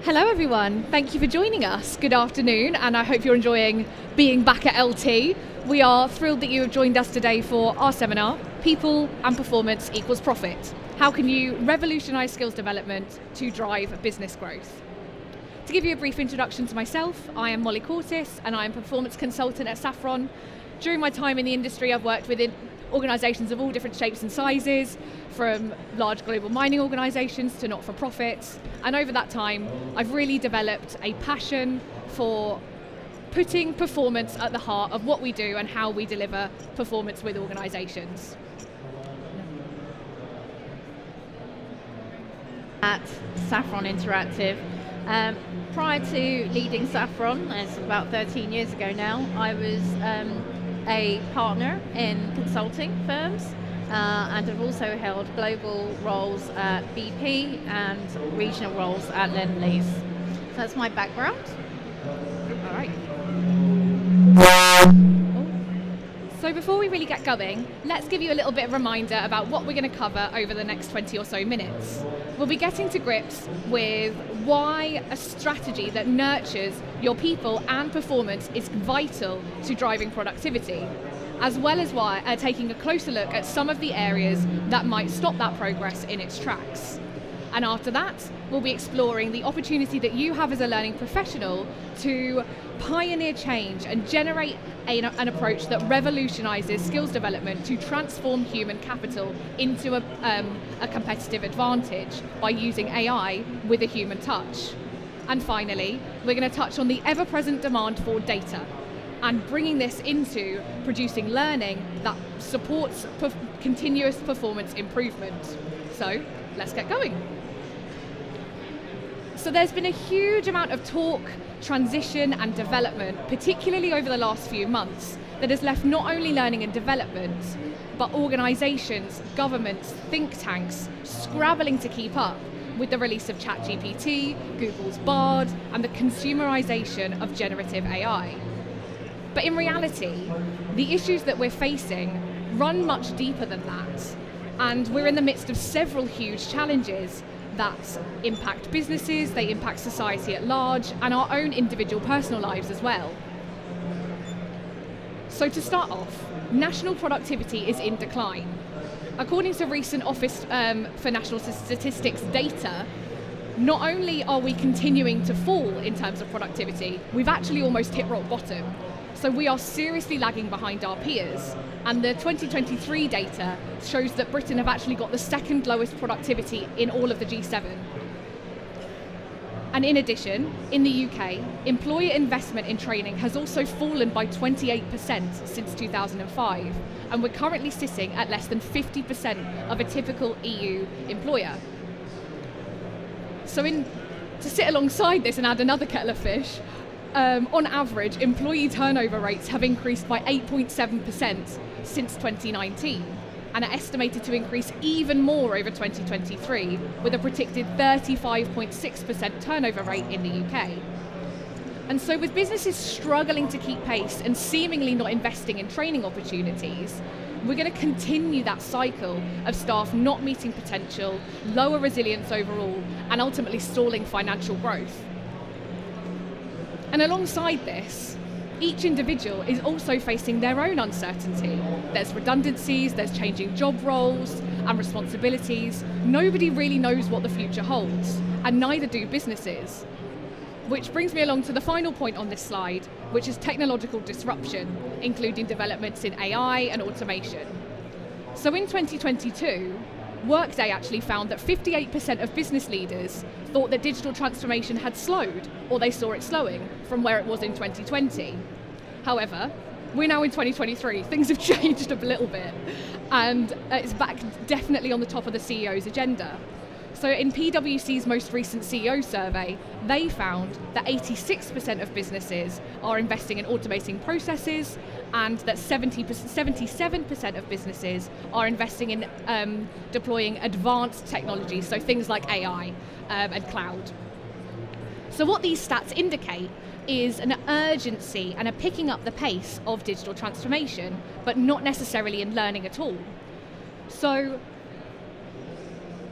Hello everyone, thank you for joining us. Good afternoon, and I hope you're enjoying being back at LT. We are thrilled that you have joined us today for our seminar, People and Performance Equals Profit. How can you revolutionise skills development to drive business growth? To give you a brief introduction to myself, I am Courtice and I am a performance consultant at Saffron. During my time in the industry, I've worked within organisations of all different shapes and sizes, from large global mining organisations to not-for-profits, and over that time I've really developed a passion for putting performance at the heart of what we do and how we deliver performance with organisations. At Saffron Interactive. Prior to leading Saffron, it's about 13 years ago now, I was a partner in consulting firms and have also held global roles at BP and regional roles at Lend-Lease. So that's my background. All right. So before we really get going, let's give you a little bit of a reminder about what we're going to cover over the next 20 or so minutes. We'll be getting to grips with why a strategy that nurtures your people and performance is vital to driving productivity, as well as why taking a closer look at some of the areas that might stop that progress in its tracks. And after that, we'll be exploring the opportunity that you have as a learning professional to pioneer change and generate an approach that revolutionises skills development to transform human capital into a competitive advantage by using AI with a human touch. And finally, we're going to touch on the ever-present demand for data and bringing this into producing learning that supports continuous performance improvement. So let's get going. So there's been a huge amount of talk, transition and development, particularly over the last few months, that has left not only learning and development, but organisations, governments, think tanks scrabbling to keep up with the release of ChatGPT, Google's Bard, and the consumerisation of generative AI. But in reality, the issues that we're facing run much deeper than that, and we're in the midst of several huge challenges that impact businesses, they impact society at large, and our own individual personal lives as well. So to start off, national productivity is in decline. According to recent Office for National Statistics data, not only are we continuing to fall in terms of productivity, we've actually almost hit rock bottom. So we are seriously lagging behind our peers. And the 2023 data shows that Britain have actually got the second lowest productivity in all of the G7. And in addition, in the UK, employer investment in training has also fallen by 28% since 2005. And we're currently sitting at less than 50% of a typical EU employer. So to sit alongside this and add another kettle of fish, on average, employee turnover rates have increased by 8.7% since 2019 and are estimated to increase even more over 2023, with a predicted 35.6% turnover rate in the UK. And so with businesses struggling to keep pace and seemingly not investing in training opportunities, we're going to continue that cycle of staff not meeting potential, lower resilience overall, and ultimately stalling financial growth. And alongside this, each individual is also facing their own uncertainty. There's redundancies, there's changing job roles and responsibilities. Nobody really knows what the future holds, and neither do businesses. Which brings me along to the final point on this slide, which is technological disruption, including developments in AI and automation. So in 2022, Workday actually found that 58% of business leaders thought that digital transformation had slowed, or they saw it slowing from where it was in 2020. However, we're now in 2023, things have changed a little bit, and it's back definitely on the top of the CEO's agenda. So in PwC's most recent CEO survey, they found that 86% of businesses are investing in automating processes, and that 77% of businesses are investing in deploying advanced technologies, so things like AI and cloud. So what these stats indicate is an urgency and a picking up the pace of digital transformation, but not necessarily in learning at all. So,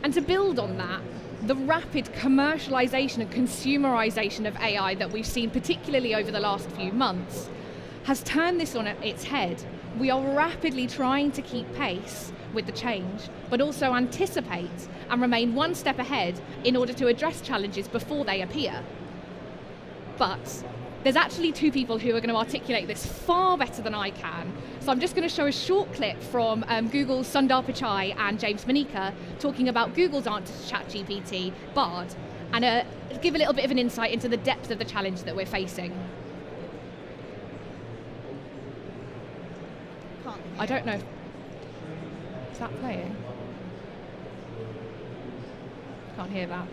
and to build on that, the rapid commercialization and consumerization of AI that we've seen, particularly over the last few months, has turned this on its head. We are rapidly trying to keep pace with the change, but also anticipate and remain one step ahead in order to address challenges before they appear. But there's actually two people who are going to articulate this far better than I can. So I'm just going to show a short clip from Google's Sundar Pichai and James Manika talking about Google's answer to ChatGPT, Bard, and give a little bit of an insight into the depth of the challenge that we're facing. I don't know. Is that playing? Can't hear that.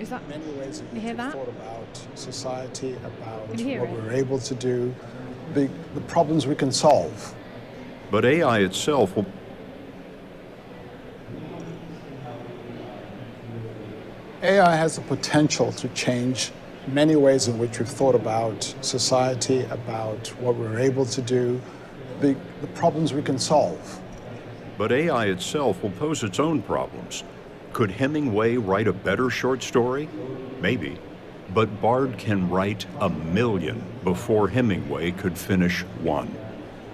Is that, many ways in you which hear we've that? thought about society, about Can you hear what it? we're able to do, the problems we can solve. But AI itself will AI has the potential to change many ways in which we've thought about society, about what we're able to do, the problems we can solve. But AI itself will pose its own problems. Could Hemingway write a better short story? Maybe. But Bard can write 1,000,000 before Hemingway could finish one.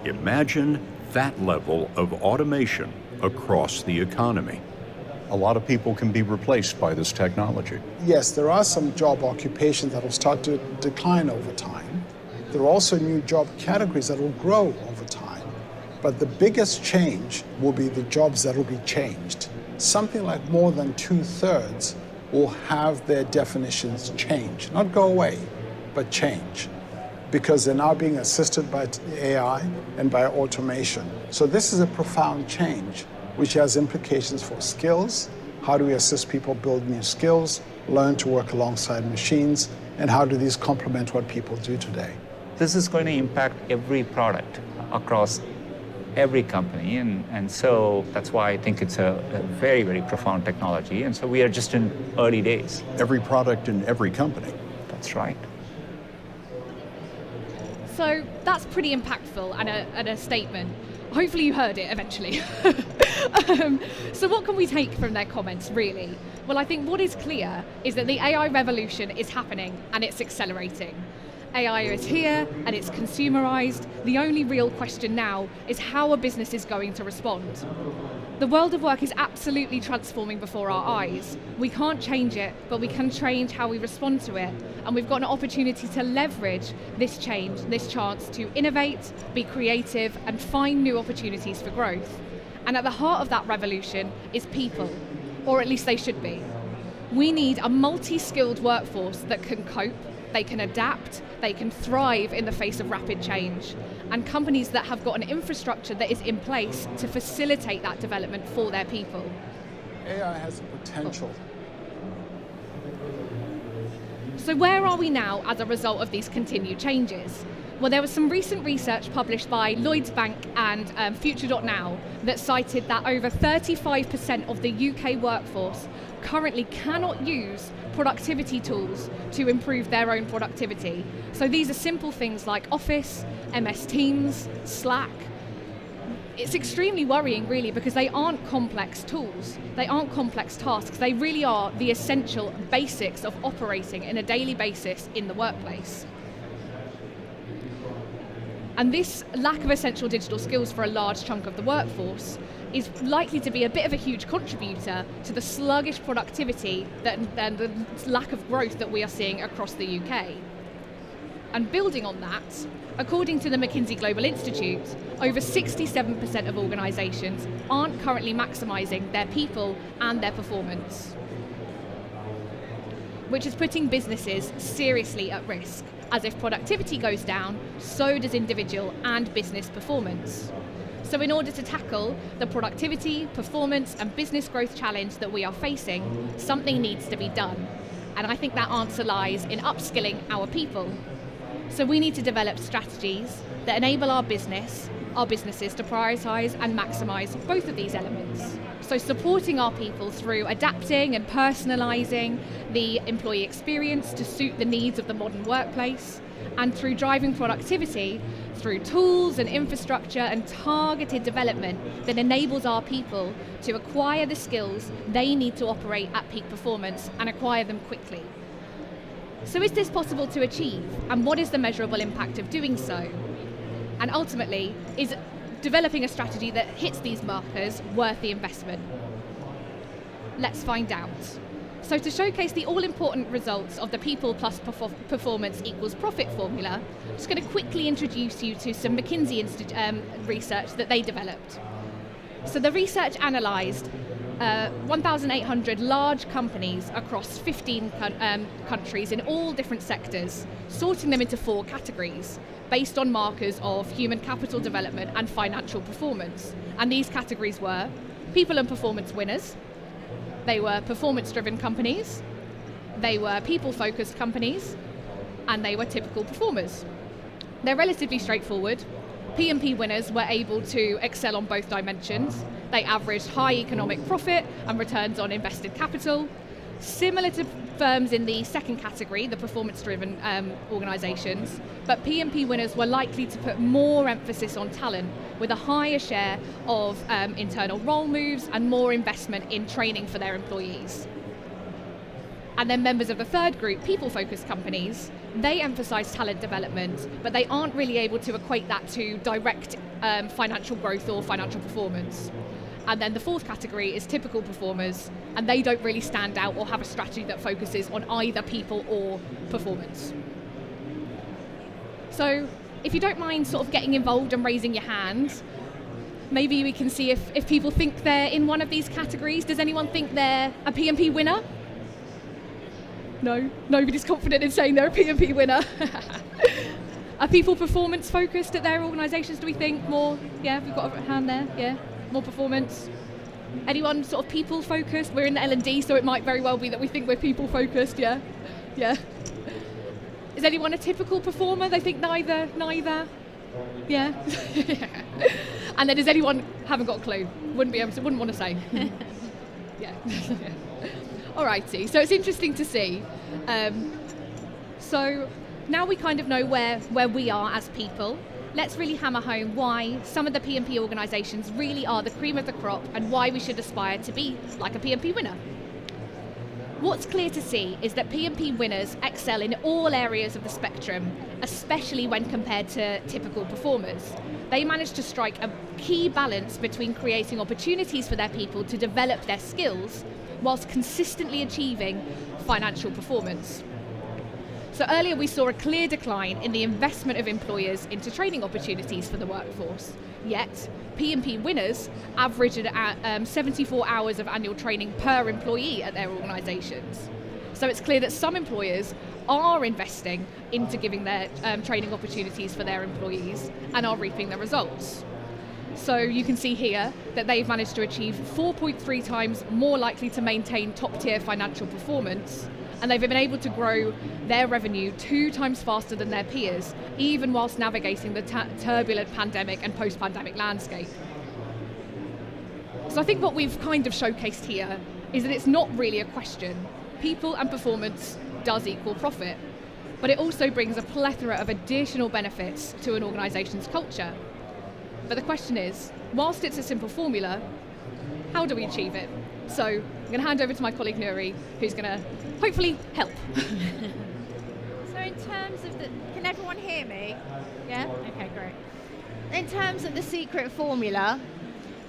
Imagine that level of automation across the economy. A lot of people can be replaced by this technology. Yes, there are some job occupations that will start to decline over time. There are also new job categories that will grow over time. But the biggest change will be the jobs that will be changed. Something like more than 2/3 will have their definitions change, not go away, but change, because they're now being assisted by AI and by automation. So this is a profound change, which has implications for skills. How do we assist people build new skills, learn to work alongside machines, and how do these complement what people do today? This is going to impact every product across every company, and so that's why I think it's a very, very profound technology, and so we are just in early days. Every product in every company. That's right. So that's pretty impactful and a statement. Hopefully you heard it eventually. So what can we take from their comments, really? Well, I think what is clear is that the AI revolution is happening and it's accelerating. AI is here and it's consumerized. The only real question now is how a business is going to respond. The world of work is absolutely transforming before our eyes. We can't change it, but we can change how we respond to it. And we've got an opportunity to leverage this change, this chance to innovate, be creative, and find new opportunities for growth. And at the heart of that revolution is people, or at least they should be. We need a multi-skilled workforce that can cope, they can adapt, they can thrive in the face of rapid change, and companies that have got an infrastructure that is in place to facilitate that development for their people. AI has the potential. So where are we now as a result of these continued changes? Well, there was some recent research published by Lloyds Bank and Future.now that cited that over 35% of the UK workforce currently cannot use productivity tools to improve their own productivity. So these are simple things like Office, MS Teams, Slack. It's extremely worrying, really, because they aren't complex tools. They aren't complex tasks. They really are the essential basics of operating on a daily basis in the workplace. And this lack of essential digital skills for a large chunk of the workforce is likely to be a bit of a huge contributor to the sluggish productivity and the lack of growth that we are seeing across the UK. And building on that, according to the McKinsey Global Institute, over 67% of organisations aren't currently maximising their people and their performance, which is putting businesses seriously at risk, as if productivity goes down, so does individual and business performance. So in order to tackle the productivity, performance and business growth challenge that we are facing, something needs to be done. And I think that answer lies in upskilling our people. So we need to develop strategies that enable our businesses to prioritise and maximise both of these elements. So supporting our people through adapting and personalising the employee experience to suit the needs of the modern workplace, and through driving productivity through tools and infrastructure and targeted development that enables our people to acquire the skills they need to operate at peak performance and acquire them quickly. So is this possible to achieve, and what is the measurable impact of doing so? And ultimately, is developing a strategy that hits these markers worth the investment? Let's find out. So to showcase the all-important results of the people plus performance equals profit formula, I'm just going to quickly introduce you to some McKinsey research that they developed. So the research analysed 1,800 large companies across 15 countries in all different sectors, sorting them into 4 categories based on markers of human capital development and financial performance. And these categories were people and performance winners, they were performance-driven companies, they were people-focused companies, and they were typical performers. They're relatively straightforward. P&P winners were able to excel on both dimensions. They averaged high economic profit and returns on invested capital. Similar to firms in the second category, the performance-driven organisations, but P&P winners were likely to put more emphasis on talent with a higher share of internal role moves and more investment in training for their employees. And then members of the third group, people-focused companies, they emphasise talent development, but they aren't really able to equate that to direct financial growth or financial performance. And then the fourth category is typical performers, and they don't really stand out or have a strategy that focuses on either people or performance. So if you don't mind sort of getting involved and raising your hand, maybe we can see if people think they're in one of these categories. Does anyone think they're a P&P winner? No, nobody's confident in saying they're a P&P winner. Are people performance focused at their organisations, do we think? More, yeah, we've got a hand there, yeah. More performance. Anyone sort of people focused? We're in the L&D, so it might very well be that we think we're people focused, yeah. Is anyone a typical performer? They think neither? Yeah. And then does anyone, haven't got a clue, wouldn't want to say. Yeah. Alrighty, so it's interesting to see. So now we kind of know where we are as people. Let's really hammer home why some of the P&P organisations really are the cream of the crop and why we should aspire to be like a P&P winner. What's clear to see is that P&P winners excel in all areas of the spectrum, especially when compared to typical performers. They manage to strike a key balance between creating opportunities for their people to develop their skills whilst consistently achieving financial performance. So earlier we saw a clear decline in the investment of employers into training opportunities for the workforce. Yet, P&P winners average at 74 hours of annual training per employee at their organisations. So it's clear that some employers are investing into giving their training opportunities for their employees and are reaping the results. So you can see here that they've managed to achieve 4.3 times more likely to maintain top-tier financial performance, and they've been able to grow their revenue 2 times faster than their peers, even whilst navigating the turbulent pandemic and post-pandemic landscape. So I think what we've kind of showcased here is that it's not really a question. People and performance does equal profit, but it also brings a plethora of additional benefits to an organisation's culture. But the question is, whilst it's a simple formula, how do we achieve it? So I'm going to hand over to my colleague Noorie, who's going to hopefully help. So in terms of can everyone hear me? Yeah? Okay, great. In terms of the secret formula,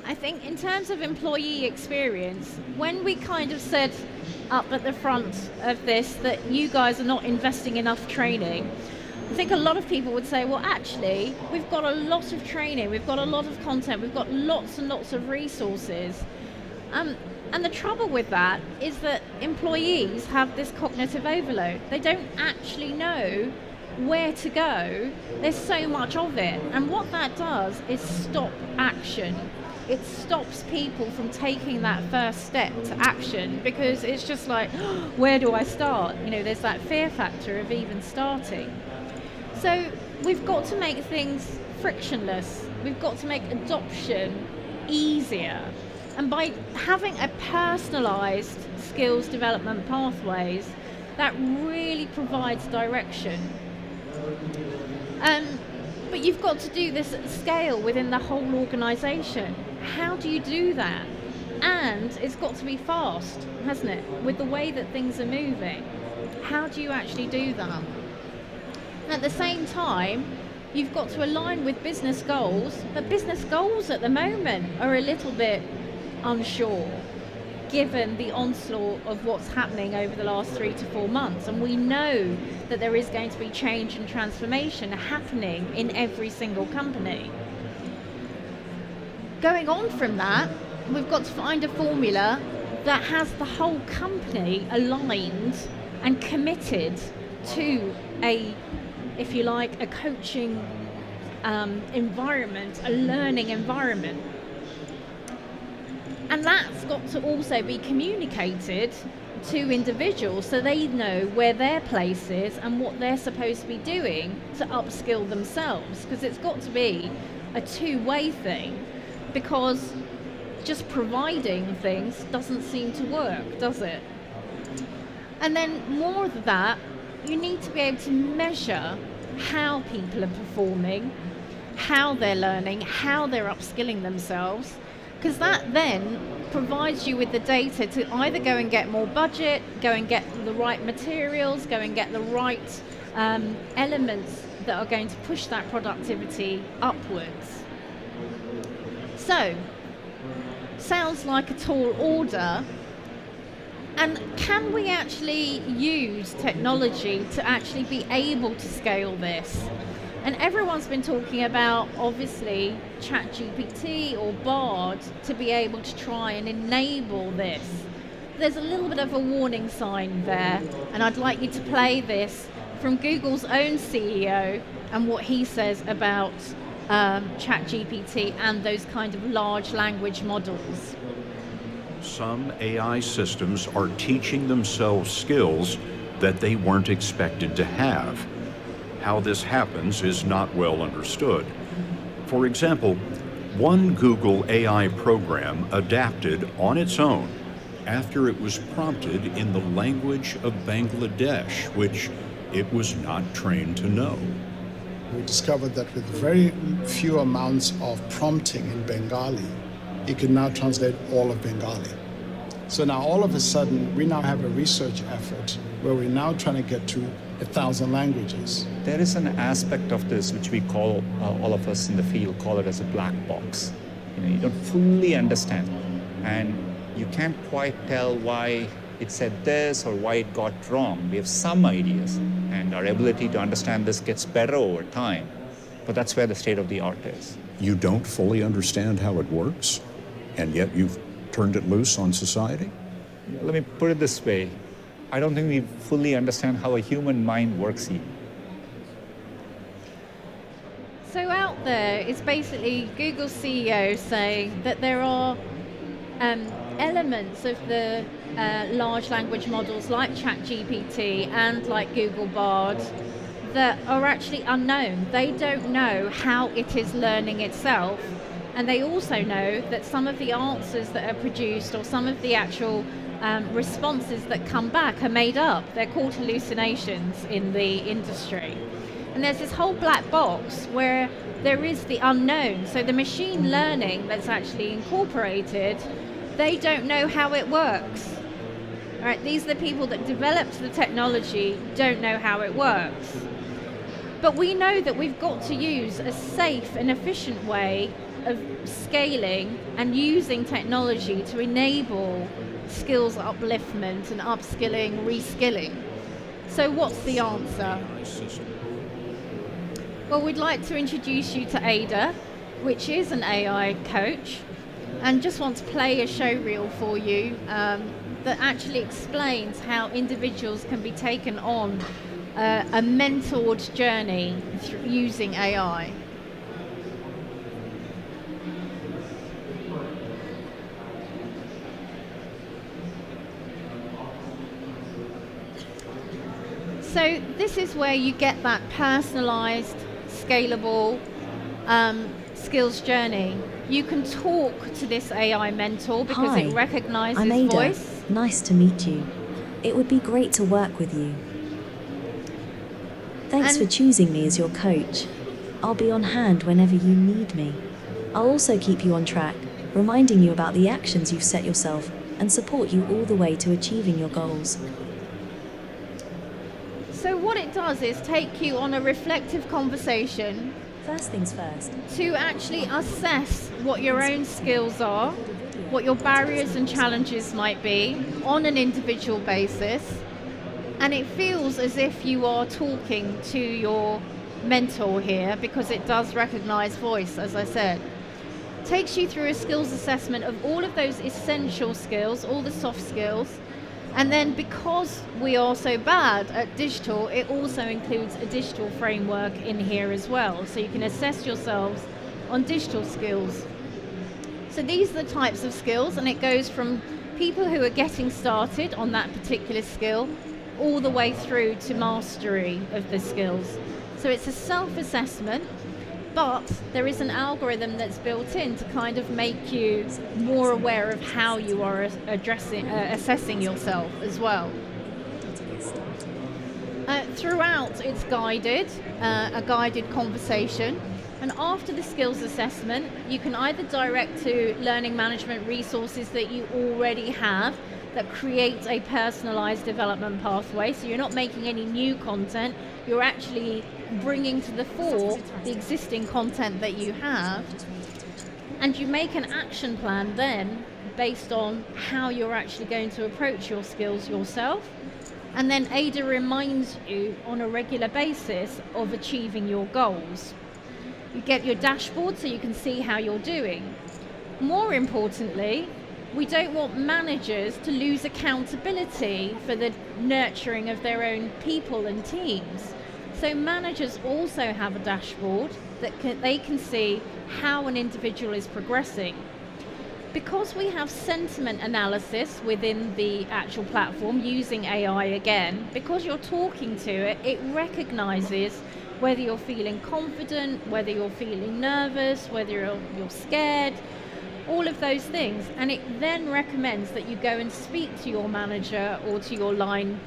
I think in terms of employee experience, when we kind of said up at the front of this that you guys are not investing enough training, I think a lot of people would say, well, actually, we've got a lot of training, we've got a lot of content, we've got lots and lots of resources. And the trouble with that is that employees have this cognitive overload. They don't actually know where to go. There's so much of it. And what that does is stop action. It stops people from taking that first step to action, because it's just like, where do I start? You know, there's that fear factor of even starting. So we've got to make things frictionless. We've got to make adoption easier. And by having a personalised skills development pathways, that really provides direction. But you've got to do this at scale within the whole organisation. How do you do that? And it's got to be fast, hasn't it? With the way that things are moving. How do you actually do that? And at the same time, you've got to align with business goals, but business goals at the moment are a little bit unsure, given the onslaught of what's happening over the last 3 to 4 months. And we know that there is going to be change and transformation happening in every single company. Going on from that, we've got to find a formula that has the whole company aligned and committed to a, if you like, a coaching environment, a learning environment. And that's got to also be communicated to individuals so they know where their place is and what they're supposed to be doing to upskill themselves, because it's got to be a two-way thing, because just providing things doesn't seem to work, does it? And then more of that, you need to be able to measure how people are performing, how they're learning, how they're upskilling themselves, because that then provides you with the data to either go and get more budget, go and get the right materials, go and get the right elements that are going to push that productivity upwards. So, sounds like a tall order. And can we actually use technology to actually be able to scale this? And everyone's been talking about, obviously, ChatGPT or Bard to be able to try and enable this. There's a little bit of a warning sign there, and I'd like you to play this from Google's own CEO and what he says about ChatGPT and those kind of large language models. Some AI systems are teaching themselves skills that they weren't expected to have. How this happens is not well understood. For example, one Google AI program adapted on its own after it was prompted in the language of Bangladesh, which it was not trained to know. We discovered that with very few amounts of prompting in Bengali, it can now translate all of Bengali. So now all of a sudden, we now have a research effort where we're now trying to get to 1,000 languages. There is an aspect of this which we call, all of us in the field call it as a black box. You don't fully understand, and you can't quite tell why it said this or why it got wrong. We have some ideas, and our ability to understand this gets better over time, but that's where the state of the art is. You don't fully understand how it works, and yet you've turned it loose on society? Let me put it this way. I don't think we fully understand how a human mind works even. So out there is basically Google's CEO saying that there are elements of the large language models like ChatGPT and like Google Bard that are actually unknown. They don't know how it is learning itself, and they also know that some of the answers that are produced or some of the actual responses that come back are made up. They're called hallucinations in the industry. And there's this whole black box where there is the unknown. So the machine learning that's actually incorporated, they don't know how it works. All right, these are the people that developed the technology, don't know how it works. But we know that we've got to use a safe and efficient way of scaling and using technology to enable skills upliftment and upskilling, reskilling. So what's the answer? Well, we'd like to introduce you to Ada, which is an AI coach, and just want to play a show reel for you that actually explains how individuals can be taken on a mentored journey using AI. So this is where you get that personalized, scalable skills journey. You can talk to this AI mentor because Hi, it recognizes I'm Ada. voice. Nice to meet you. It would be great to work with you. Thanks And- for choosing me as your coach. I'll be on hand whenever you need me. I'll also keep you on track, reminding you about the actions you've set yourself and support you all the way to achieving your goals. So what it does is take you on a reflective conversation First things first. to actually assess what your own skills are, what your barriers and challenges might be on an individual basis, and it feels as if you are talking to your mentor here because it does recognize voice, as I said. Takes you through a skills assessment of all of those essential skills, all the soft skills, and then because we are so bad at digital, it also includes a digital framework in here as well, so you can assess yourselves on digital skills. So these are the types of skills, and it goes from people who are getting started on that particular skill all the way through to mastery of the skills. So it's a self-assessment, but there is an algorithm that's built in to kind of make you more aware of how you are assessing yourself as well. Throughout, it's guided, a guided conversation. And after the skills assessment, you can either direct to learning management resources that you already have that create a personalized development pathway. So you're not making any new content, you're actually bringing to the fore the existing content that you have. And you make an action plan then based on how you're actually going to approach your skills yourself. And then Ada reminds you on a regular basis of achieving your goals. You get your dashboard so you can see how you're doing. More importantly, we don't want managers to lose accountability for the nurturing of their own people and teams. So managers also have a dashboard that they can see how an individual is progressing. Because we have sentiment analysis within the actual platform using AI again, because you're talking to it, it recognizes whether you're feeling confident, whether you're feeling nervous, whether you're scared, all of those things, and it then recommends that you go and speak to your manager or to your line,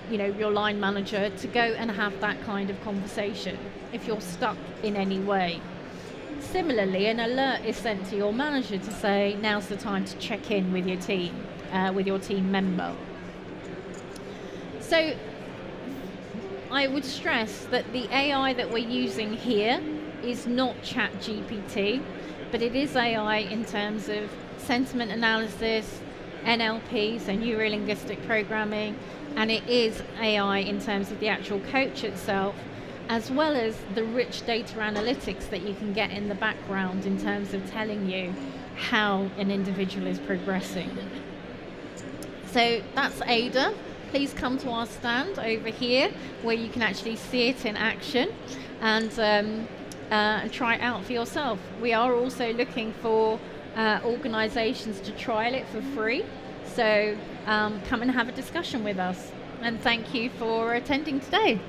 your line manager to go and have that kind of conversation if you're stuck in any way. Similarly, an alert is sent to your manager to say, now's the time to check in with your team member. So I would stress that the AI that we're using here is not ChatGPT, but it is AI in terms of sentiment analysis, NLP, so neuro-linguistic programming, and it is AI in terms of the actual coach itself, as well as the rich data analytics that you can get in the background in terms of telling you how an individual is progressing. So that's Ada. Please come to our stand over here where you can actually see it in action and try it out for yourself. We are also looking for organisations to trial it for free, so come and have a discussion with us. And thank you for attending today.